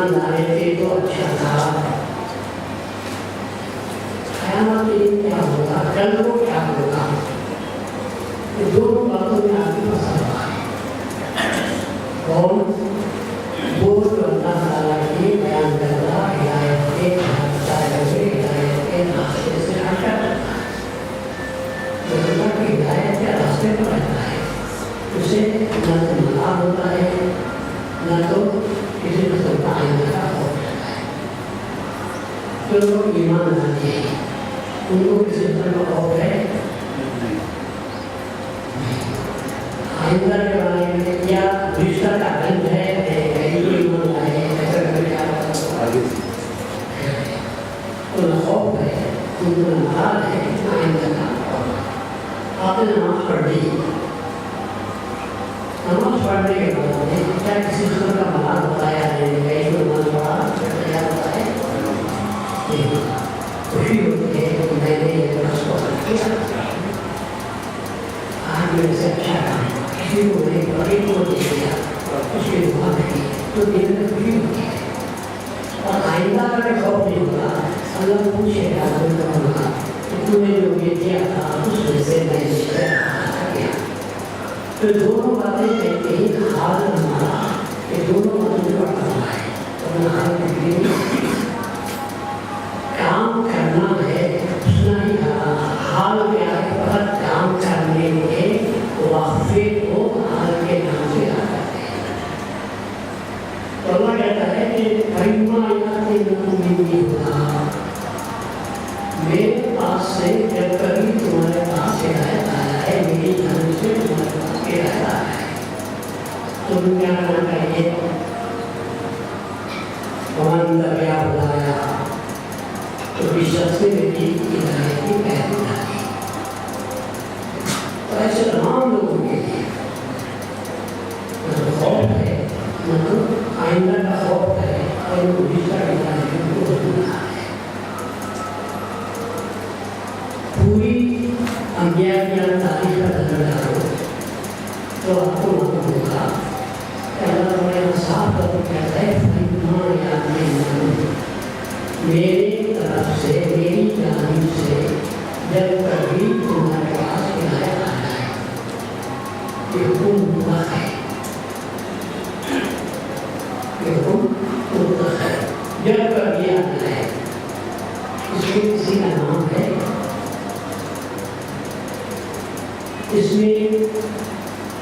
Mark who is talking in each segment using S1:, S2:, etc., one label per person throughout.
S1: ایمان لائے تھے تو اچھا تھا، قیامت کے دن کیا ہوگا، کل کو کیا ہوگا، یہ دونوں باتوں میں آدمی پھنسا ہوا ہے۔ اور وہ جو اللہ تعالیٰ کی بیان کردہ ہدایت کے ہدایت کے راستے سے ہٹا کرتا ہے، جو اللہ کی ہدایت کے راستے پر رہتا ہے اسے نہ تو ملال ہوتا ہے نہ تو کسی قسم کا آئندہ کا خوف رہتا ہے۔ جو لوگ ایمان لاتے ہیں ان کو کسی قسم کا خوف ہے آئندہ کے بارے میں، یا رشتہ کا گند ہے ایمان لائے ایسا کر کے تو نہ خوف ہے، ان کو نہ ملال ہے، نہ آئندہ کا خوف۔ آپ نے نماز پڑھ لی، نماز پڑھنے کے بعد میں کیا کسی قسم کا ملال ہوتا ہے نہیں؟ نماز پڑھا کیا ہوتا ہے؟ خوشی ہوتی ہے کہ میں نے یہ درس کو کیا، آج میرے سے اچھا کام کسی کو نہیں بڑی کو دے دیا، اس کی دعا نہیں تو دل میں خوشی ہوتی ہے۔ اور آئندہ کا بھی خوف نہیں ہوگا، اللہ پوچھے گا کہ تم نے جو یہ کیا تھا اس میں سے میں نے کیا۔ تو دونوں باتیں کہتے ہیں حال ہمارا، یہ دونوں باتوں میں پڑھا ہوا ہے۔ اپنا حال کام کرنا ہے، سنا ہی حال کیا ہے، فقط کام کرنے کے وقفے کو حال کے نام سے یاد کرتے ہیں۔ تو اللہ کہتا ہے کہ کریمہ یاد نہیں ہوگا، میرے پاس سے جب کبھی تمہارے پاس ہدایت آیا ہے، میری جانب سے تمہارے پاس ہدایت آیا ہے، تو تم کیا کرنا چاہیے؟ ومن تبع ہدایا، تو جس شخص نے میری ہدایت کی پیروی کی، تو ایسے تمام لوگوں کے لیے نہ تو خوف ہے نہ تو آئندہ کا خوف ہے، اور وہ جس کا ہدایت ہے وہ سننا ہے۔ پوری انبیاء کی تاریخ کا نظر ڈالو تو آپ کو معلوم ہوگا کہ اللہ تعالیٰ صاف طور پر کہتا ہے میری طرف سے، میری جانب سے جب کبھی تمہارے پاس ہدایت آ جائے، یہ حکم مطلق ہے، یہ حکم مطلق ہے، جب کبھی آ جائے، اس میں کسی کا نام ہے، اس میں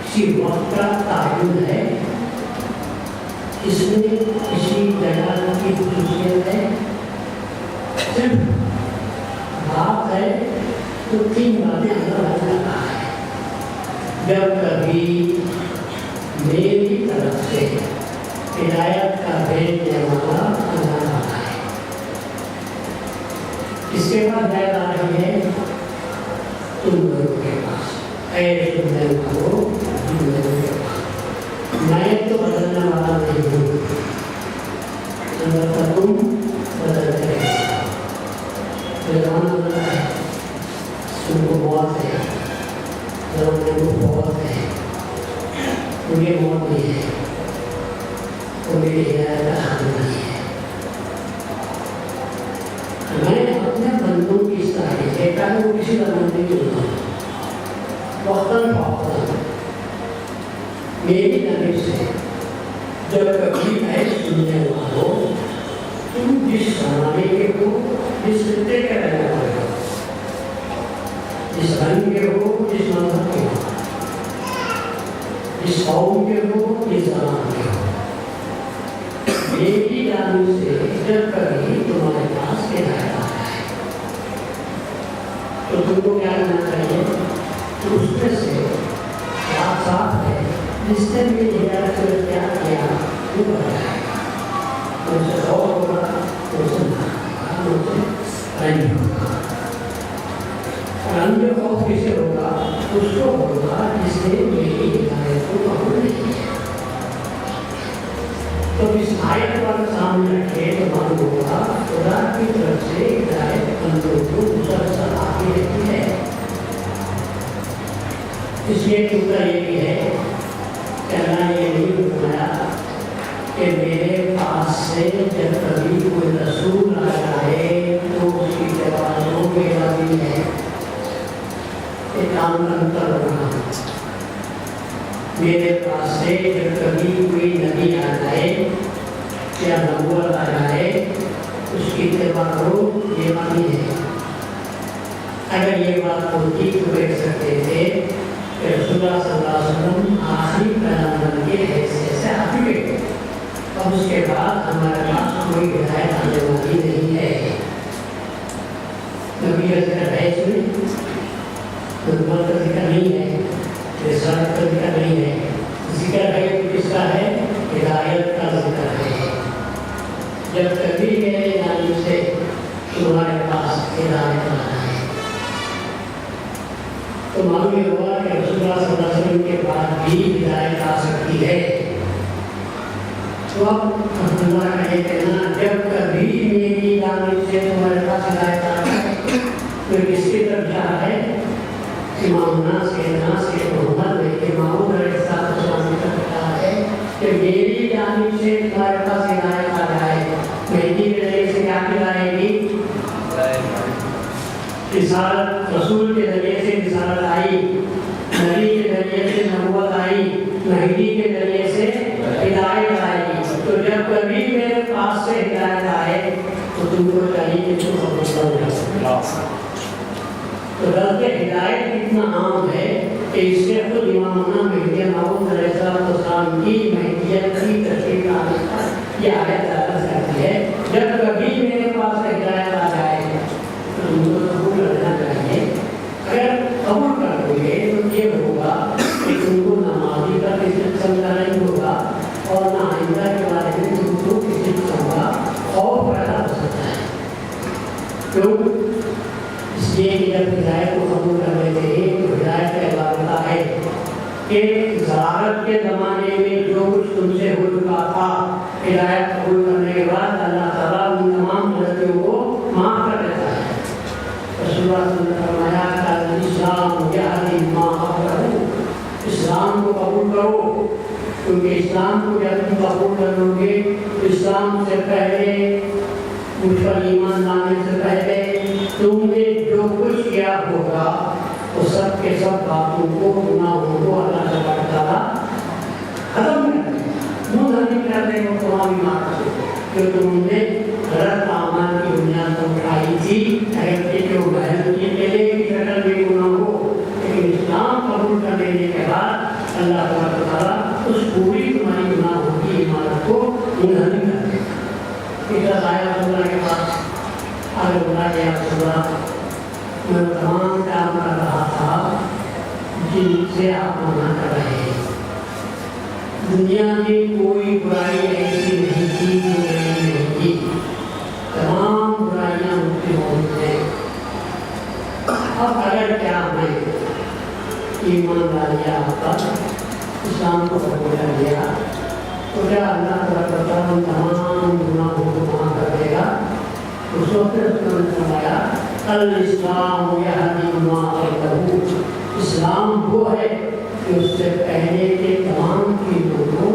S1: کسی وقت کا تعین ہے، اس میں کسی جگہ کی خصوصیت ہے، صرف بات ہے تو تین باتیں اللہ نے کہا ہے۔ جب کبھی میری طرف سے ہدایت کا بھیجنے والا اللہ آتا ہے، اس کے بعد ہدایت آ رہی ہے تم لوگوں کے پاس، اے سننے والوں تم لوگوں کے پاس، میں تو بدلنے والا نہیں ہوں، البتہ تم بدلتے رہے۔ زبان بدلا ہے، ان کو موت ہے، زبان کو بہت ہے، مجھے موت نہیں ہے، وہ میری ہدایت کا حاضر نہیں ہے۔ میں اپنے بندوں کی اس تاریخ ہے، چاہے وہ کسی کا بندے کیوں نہ ہو، وقتاً فوقتاً میری جانب سے جب کبھی اے سننے والوں تم جس زمانے کے ہو، جس خطے کے رہنے والے ہو، جس رنگ کے ہو، جس مذہب کے ہو، جس قوم کے ہو، جس زبان کے ہو، میری جانب سے جب کبھی تمہارے پاس ہدایت آ جائے تو تم کو کیا کرنا چاہیے؟ تو اس میں سے صاف صاف ہے جس نے بھی ہدایت سے کیا کیا وہ بتائے گا، ان سے خوف ہوگا، ان سے نہ ہوگا، ان سے نہیں ہوگا۔ اور ان جو خوف کسے ہوگا؟ اس کو ہوگا جس نے میری ہدایت کو قبول نہیں کیا۔ تو اس آیت پر سامنے رکھے تو معلوم ہوگا خدا کی طرف سے ہدایت بندوں کو مسلسل آتی رہتی ہے۔ اس لیے ٹوٹا یہ بھی ہے کہ اللہ نے یہ نہیں فرمایا کہ میرے پاس سے جب کبھی کوئی رسول آ جائے تو اس کی جوابوں میرا بھی ہے کہ کام کرتا رہنا. میرے پاس سے جب کبھی کوئی نبی آ جائے یا نبوت آ جائے اس کی اتباع کرو، یہ معنی ہے. اگر یہ بات ہوتی تو کہہ سکتے تھے کہ رسول اللہ صلی اللہ علیہ وسلم آخری پیغمبر کی حیثیت سے آ چکے، اب اس کے بعد ہمارے پاس کوئی ہدایت آنے والی نہیں ہے. نبی کا ذکر ہے اس میں، نبوت کا ذکر نہیں ہے، رسالت کا ذکر نہیں ہے. ذکر ہے کس کا ہے؟ ہدایت کا ذکر ہے. جب کبھی میرے جانب سے تمہارے پاس ہدایت آ جائے تو معلوم یہ ہوا کہ رسول اللہ صلی اللہ علیہ وسلم کے بعد بھی ہدایت آ سکتی ہے. تو اب عبداللہ کا یہ کہنا جب کبھی میری جانب سے تمہارے پاس ہدایت آ جائے تو کس کی طرف جا ہے؟ امامنا سیدنا سید محمد امام علیہ السلام کی طرف جا ہے کہ میری جانب سے تمہارے پاس ہدایت آ جائے. مہدی کے ذریعے سے کیا ملائے گی؟ رسالت. رسول کے ذریعے سے رسالت آئی، نبی کے ذریعے سے نبوت آئی، مہدی کے ذریعے سے ہدایت آئی. تو جب کبھی میرے پاس سے ہدایت آئے تو تم کو چاہیے کہ تم قبول کرو. تو بلکہ ہدایت اتنا عام ہے کہ اس سے خود امامنا مہدی موعود علیہ السلام کی مہدیت کی تشریح لانے پر یہ آیت دلالت کرتی ہے. جب کبھی میرے پاس ہدایت آ جائے تو تم کو قبول کرنا چاہیے. اگر قبول کر دو گے تو یہ ہوگا کہ تم کو نمازی کا کسی قسم کا نہیں ہوگا اور نہ آئندہ کے بارے میں تم کو کسی قسم کا خوف پیدا ہو سکتا ہے. کیوں؟ اس لیے کہ جب ہدایت کو قبول کر لیتے ہیں تو ہدایت کا عبادت ہے کہ ظہارت کے زمانے میں جو کچھ تم سے ہو چکا تھا ہدایت قبول کرنے کے بعد اللہ تعالیٰ ان تمام غلطیوں کو معاف کر دیتا ہے. رسول اللہ صلی اللہ علیہ وسلم نے فرمایا کہ اسلام یہدی ما قبلہ، اسلام کو قبول کرو کیونکہ اسلام کو جب تم قبول کر لو گے اسلام سے پہلے مجھ پر ایمان لانے سے پہلے تم نے جو کچھ کیا ہوگا وہ سب کے سب باتوں کو گناہوں کو اللہ تبارک و تعالیٰ ختم کر دے گا. منہ نہیں کر دے گا تمہاری معافی جو تم نے غلط اعمال کی بنیاد پر اٹھائی تھی. اگر کہ جو بہن کی پہلے کی شکل میں گناہ ہو لیکن اسلام قبول کر لینے کے بعد اللہ تبارک و تعالیٰ اس پوری تمہاری گناہوں کی عمارت کو منہ نہیں کر دے گا. ادھر آیا اللہ کے پاس آگے بلا گیا اللہ میں تمام کام کر رہا تھا جن سے آپ منع کر رہے ہیں. دنیا میں کوئی برائی ایسی نہیں تھی جو میں نے نہیں کی، تمام برائیاں مجھ سے موجود ہیں. اب اگر کیا میں ایمان لا لیا آپ پر اسلام کو قبول کر لیا تو کیا اللہ تعالیٰ تمام گناہوں کو معاف کر دے گا؟ اس وقت نے فرمایا الاسلام یہدی ما قبلہ، اسلام وہ ہے کہ اس سے پہلے کے تمام چیزوں کو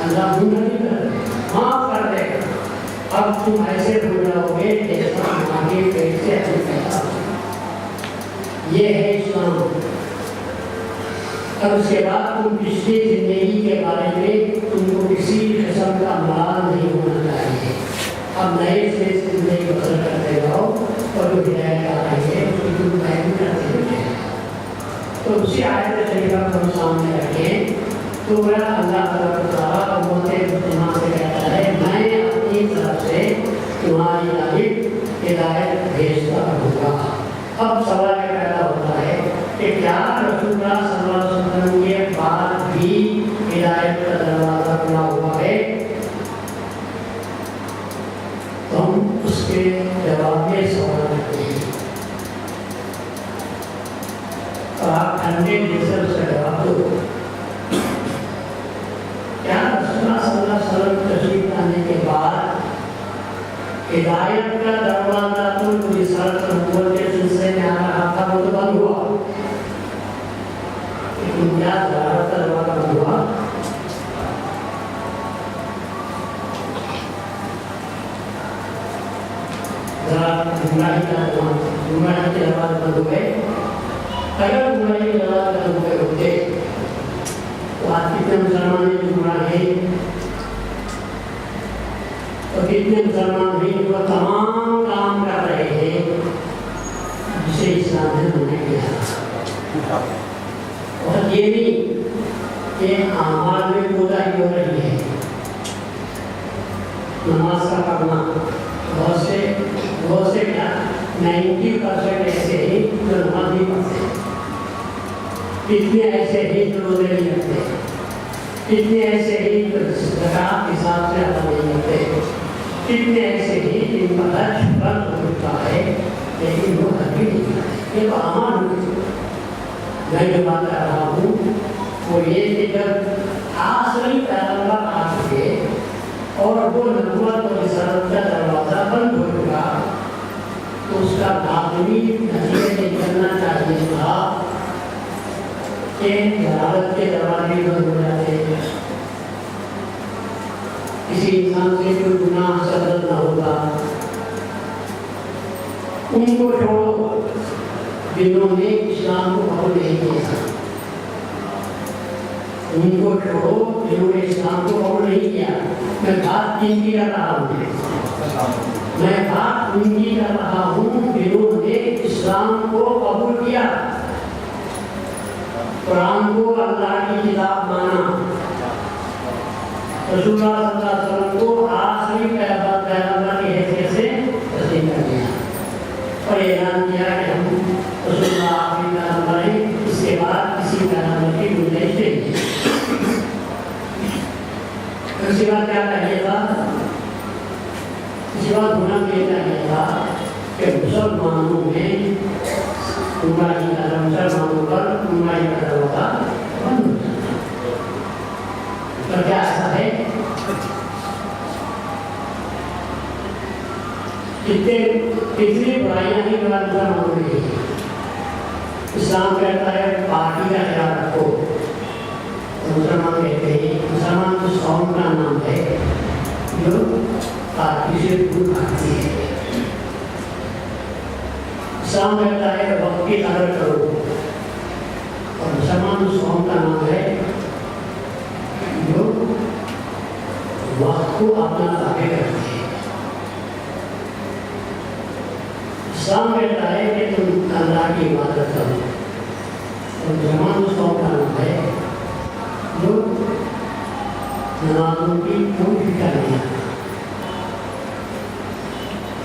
S1: اللہ نہیں کر معاف کر دے گا. اب تم ایسے بھول جاؤ گے جیسا آگے پیٹ سے ابھی پیدا ہو. یہ ہے اسلام. اب اس کے بعد تم پچھلی زندگی کے بارے میں تم کو کسی قسم کا مال نہیں ہونا چاہیے. اب نئے سے زندگی بسر کرتے جاؤ اور جو ہدایت آ رہی ہے اس کی تم بیان کرتے رہے. تو اسی آیت شریفہ کو ہم سامنے رکھیں تو میرا اللہ تعالیٰ امت مسلمہ سے کہتا ہے میں اپنی طرف سے تمہاری جانب ہدایت بھیجتا رہوں گا. اب سوال یہ پیدا ہوتا ہے کہ کیا رسول اللہ صلی اللہ علیہ وسلم کے بعد بھی ہدایت کا دروازہ کھلا ہوا ہے؟ تو ہم اس کے جواب میں سوال کرتے ہیں اور آپ ٹھنڈے دل سے اس کا جواب دو. کیا رسول اللہ صلی اللہ علیہ وسلم تشریف لانے کے بعد ہدایت کا دروازہ تو رسالت نبوت کے سلسلے میں آ رہا تھا وہ تو بند ہوا، لیکن کیا ہدایت کا دروازہ بند ہوا؟ جمعہ کے دروازے بند ہو گئے. اگر جمعہ کے دروازے بند ہو گئے ہوتے تو آج کتنے مسلمان ہیں جو گمراہ ہیں اور کتنے مسلمان ہیں جو تمام کام کر رہے ہیں جسے اسلام نے منع کیا. اور یہ نہیں کہ اعمال میں کوتاہی ہو رہی ہے. نماز کا پڑھنا بہت سے کیا 90% ایسے ہیں جو نماز نہیں پڑھتے, کتنے ایسے ہیں جو روزے نہیں رکھتے, کتنے ایسے ہیں جو زکوٰۃ کے حساب سے ادا نہیں کرتے, کتنے ایسے ہیں جن کا حج بند ہو چکا ہے لیکن وہ حج بھی نہیں کرتے. یہ تو اعمال ہوتے. میں جو بات کر رہا ہوں وہ یہ کہ جب آخری پیغمبر آ چکے اور وہ نبوت اور رسالت کا دروازہ بند ہو چکا تو اس کا لازمی نتیجہ نکلنا چاہیے تھا کہ جہالت کے دروازے بند ہو جاتے ہیں, کسی انسان سے کوئی گناہ صدر نہ ہوتا. ان کو چھوڑو جنہوں نے اسلام کو قبول نہیں کیا, ان کو چھوڑو جنہوں نے اسلام کو قبول نہیں کیا. میں بات جن کی کر رہا ہوں, میں بات ان کی کر رہا ہوں جنہوں نے اسلام کو قبول کیا, قرآن کو اللہ کی کتاب مانا, رسول اللہ صلی اللہ علیہ وسلم کو آخری پیغمبر کی حیثیت سے تسلیم کر دیا اور اعلان کیا کہ ہم رسول اللہ آخری پیغمبر ہیں, اس کے بعد کسی پیغمبر کی گنجائش نہیں. اس کے بعد کیا کہیے گا, اس کے بعد گناہ یہ کہیے گا کہ مسلمانوں میں مسلمانوں پر گمراہی کا دروازہ بند ہو جاتا. تو کیا ایسا ہے؟ کتنی برائیاں ہیں جو مسلمانوں میں ہیں. اسلام کہتا ہے پارٹی کا خیال رکھو, مسلمان کہتے ہیں مسلمان تو قوم کا نام ہے جو پارٹی سے دور بھاگتی ہے. اسلام کہتا ہے وقت کی قدر کرو, اور مسلمان اس قوم کا نام ہے جو وقت کو اپنا تابع کرتی ہے. اسلام کہتا ہے کہ تم اللہ کی عبادت کرو, اور مسلمان اس قوم کا نام ہے جو نمازوں کی کوئی فکر نہیں آتا.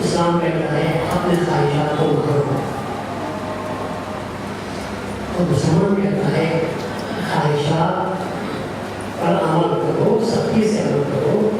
S1: اسلام کہتا ہے اپنے خواہشات کو کرو, اور مسلمان کہتا ہے خواہشات پر عمل کرو, سختی سے عمل کرو,